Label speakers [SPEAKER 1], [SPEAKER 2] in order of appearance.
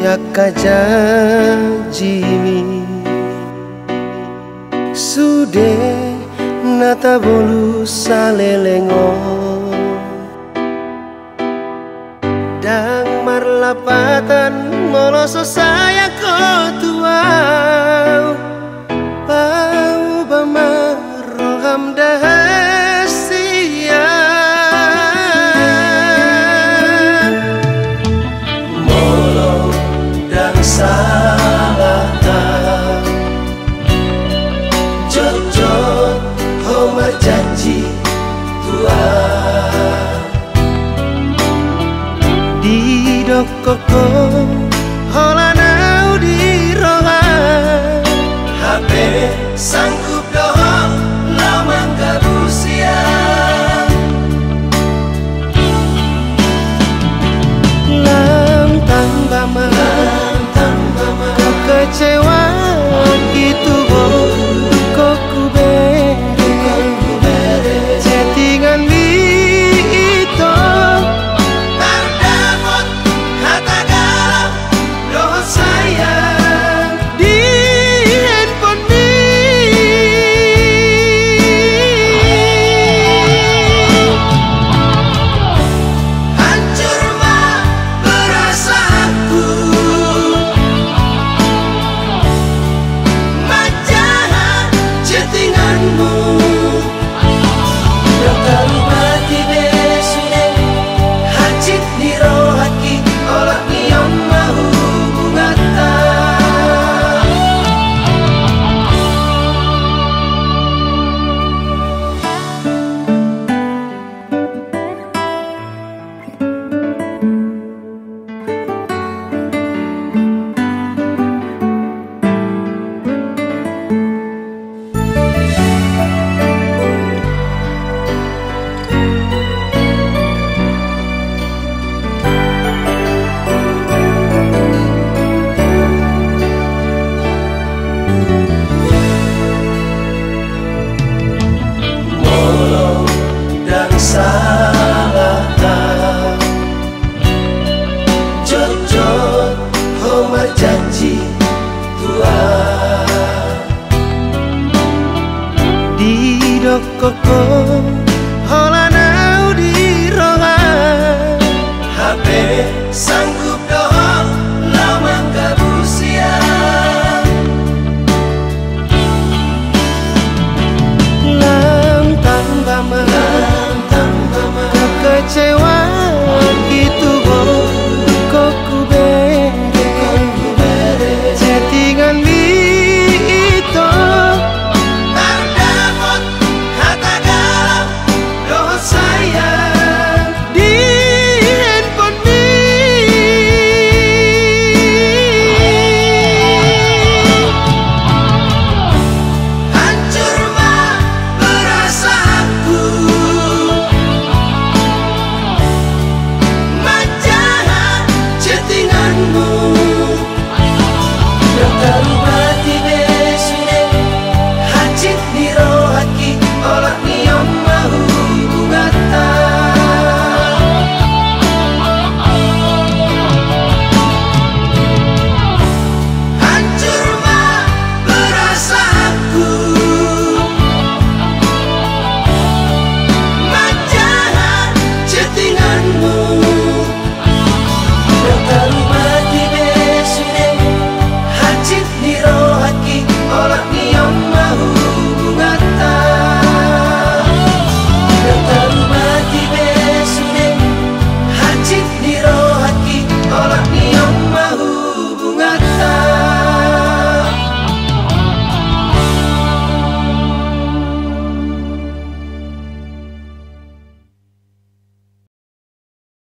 [SPEAKER 1] Aka janji sude nata bolu salelengo dang marlapatan moloso sayang kau tua pau bamaroham dahasia molo dan salah jojot homar janji tua di dokoko holanau di roha HP sanggup dohong lamang kabusia lantang bama kekecewaan itu kok ku bere settingan itu terdapot kata galau doa sayang di handphone hancur mah perasaanku majalah chattinganmu dokter mati besune hacit di rohaki olah nion mau bungata salah jojot homar janji tua di dokoko holanau di roha HP sanggup dohong lamang kabusia lantang bama kekecewaan